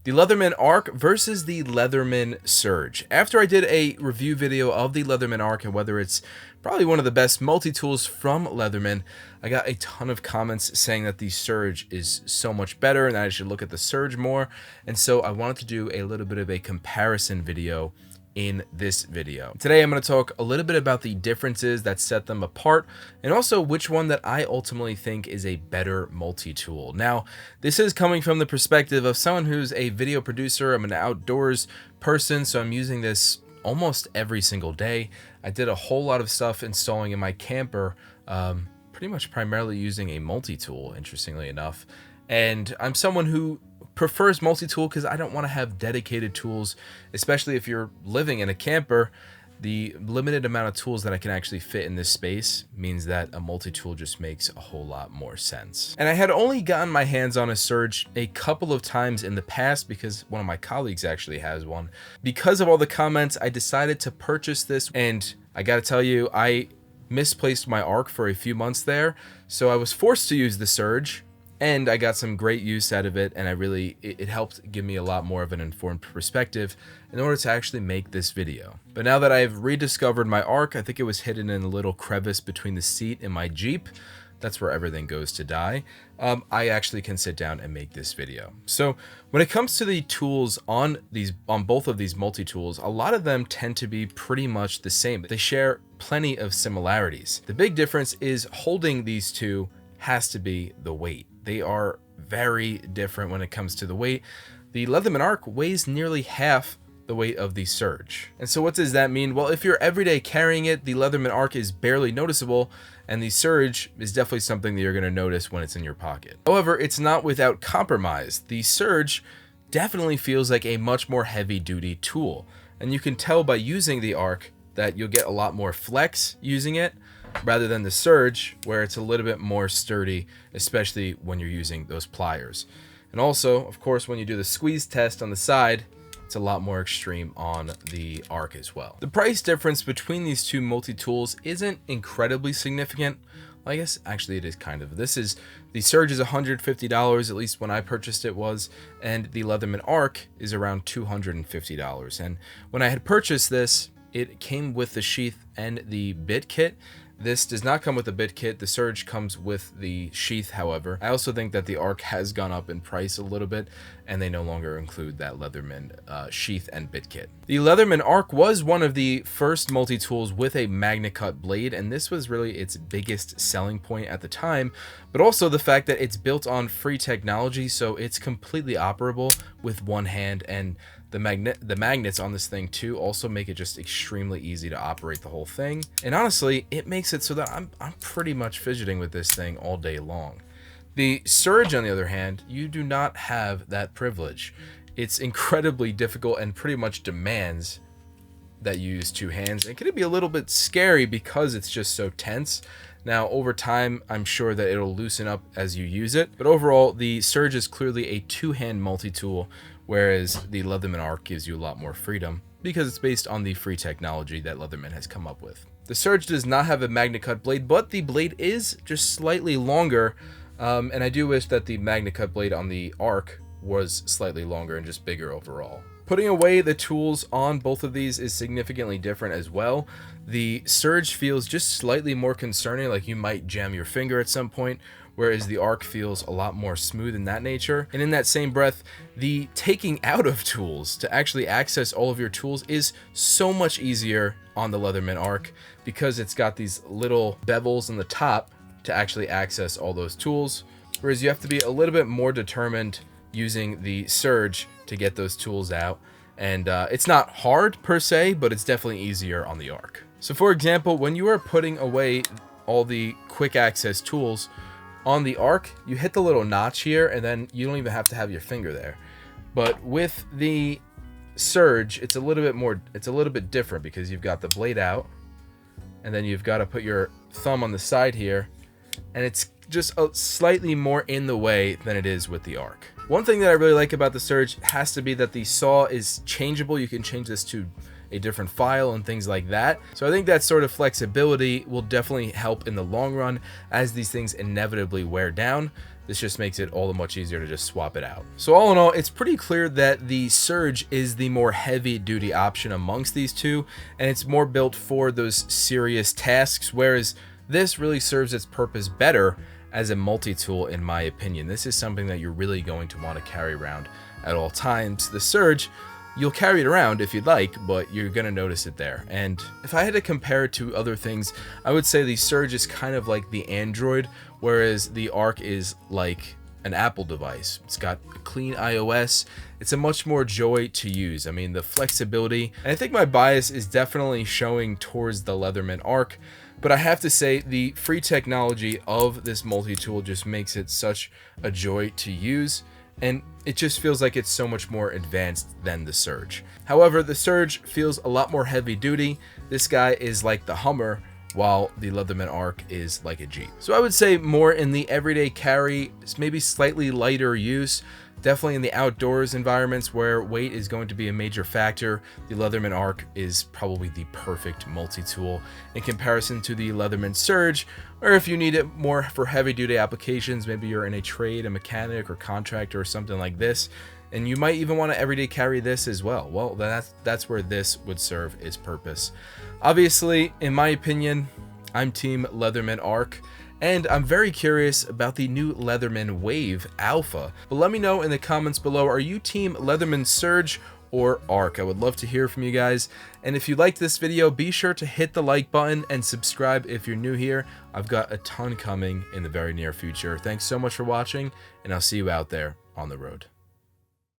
The Leatherman Arc versus the Leatherman Surge. After I did a review video of the Leatherman Arc and whether it's probably one of the best multi-tools from Leatherman, I got a ton of comments saying that the Surge is so much better and that I should look at the Surge more. And so I wanted to do a little bit of a comparison video in this video. Today I'm going to talk a little bit about the differences that set them apart and also which one that I ultimately think is a better multi-tool. Now, this is coming from the perspective of someone who's a video producer. I'm an outdoors person, so I'm using this almost every single day. I did a whole lot of stuff installing in my camper, pretty much primarily using a multi-tool, interestingly enough. And I'm someone who prefers multi-tool because I don't want to have dedicated tools, especially if you're living in a camper. The limited amount of tools that I can actually fit in this space means that a multi-tool just makes a whole lot more sense. And I had only gotten my hands on a Surge a couple of times in the past because one of my colleagues actually has one. Because of all the comments, I decided to purchase this, and I gotta tell you, I misplaced my Arc for a few months there, so I was forced to use the Surge. And I got some great use out of it, and it helped give me a lot more of an informed perspective in order to actually make this video. But now that I've rediscovered my Arc, I think it was hidden in a little crevice between the seat and my Jeep. That's where everything goes to die. I actually can sit down and make this video. So when it comes to the tools on both of these multi-tools, a lot of them tend to be pretty much the same. They share plenty of similarities. The big difference is holding these two has to be the weight. They are very different when it comes to the weight. The Leatherman Arc weighs nearly half the weight of the Surge. And so what does that mean? Well, if you're everyday carrying it, the Leatherman Arc is barely noticeable, and the Surge is definitely something that you're going to notice when it's in your pocket. However, it's not without compromise. The Surge definitely feels like a much more heavy-duty tool, and you can tell by using the Arc that you'll get a lot more flex using it, rather than the Surge, where it's a little bit more sturdy, especially when you're using those pliers. And also, of course, when you do the squeeze test on the side, it's a lot more extreme on the Arc as well. The price difference between these two multi-tools isn't incredibly significant. Well, I guess actually it is kind of. The Surge is $150, at least when I purchased it was, and the Leatherman Arc is around $250. And when I had purchased this, it came with the sheath and the bit kit. This does not come with the bit kit. The Surge comes with the sheath, however. I also think that the Arc has gone up in price a little bit, and they no longer include that Leatherman sheath and bit kit. The Leatherman Arc was one of the first multi-tools with a MagnaCut Blade, and this was really its biggest selling point at the time, but also the fact that it's built on free technology, so it's completely operable with one hand, and the magnets on this thing too also make it just extremely easy to operate the whole thing. And honestly, it makes it so that I'm pretty much fidgeting with this thing all day long. The Surge, on the other hand, you do not have that privilege. It's incredibly difficult and pretty much demands that you use two hands. It can be a little bit scary because it's just so tense. Now, over time, I'm sure that it'll loosen up as you use it. But overall, the Surge is clearly a two-hand multi-tool, whereas the Leatherman Arc gives you a lot more freedom because it's based on the free technology that Leatherman has come up with. The Surge does not have a MagnaCut Blade, but the blade is just slightly longer, and I do wish that the MagnaCut Blade on the Arc was slightly longer and just bigger overall. Putting away the tools on both of these is significantly different as well. The Surge feels just slightly more concerning, like you might jam your finger at some point, whereas the Arc feels a lot more smooth in that nature. And in that same breath, the taking out of tools to actually access all of your tools is so much easier on the Leatherman Arc because it's got these little bevels on the top to actually access all those tools, whereas you have to be a little bit more determined using the Surge to get those tools out. And it's not hard per se, but it's definitely easier on the Arc. So for example, when you are putting away all the quick access tools on the Arc, you hit the little notch here and then you don't even have to have your finger there. But with the Surge, it's a little bit different because you've got the blade out and then you've got to put your thumb on the side here, and it's just slightly more in the way than it is with the Arc. One thing that I really like about the Surge has to be that the saw is changeable. You can change this to a different file and things like that. So I think that sort of flexibility will definitely help in the long run as these things inevitably wear down. this just makes it all the much easier to just swap it out. So all in all, it's pretty clear that the Surge is the more heavy duty option amongst these two, and it's more built for those serious tasks, whereas this really serves its purpose better as a multi-tool, in my opinion. This is something that you're really going to want to carry around at all times. The Surge, you'll carry it around if you'd like, but you're going to notice it there. And if I had to compare it to other things, I would say the Surge is kind of like the Android, whereas the Arc is like an Apple device. It's got a clean iOS. It's a much more joy to use. I mean, the flexibility, and I think my bias is definitely showing towards the Leatherman Arc, but I have to say the free technology of this multi-tool just makes it such a joy to use, and it just feels like it's so much more advanced than the Surge. However, the Surge feels a lot more heavy duty. This guy is like the Hummer, while the Leatherman Arc is like a Jeep. So I would say more in the everyday carry, maybe slightly lighter use. Definitely in the outdoors environments where weight is going to be a major factor, the Leatherman Arc is probably the perfect multi-tool in comparison to the Leatherman Surge, or if you need it more for heavy-duty applications, maybe you're in a trade, a mechanic or contractor or something like this, and you might even want to everyday carry this as well. Well, that's where this would serve its purpose. Obviously, in my opinion, I'm team Leatherman Arc, and I'm very curious about the new Leatherman Wave Alpha. But let me know in the comments below, are you team Leatherman Surge or Arc? I would love to hear from you guys. And if you liked this video, be sure to hit the like button and subscribe if you're new here. I've got a ton coming in the very near future. Thanks so much for watching, and I'll see you out there on the road.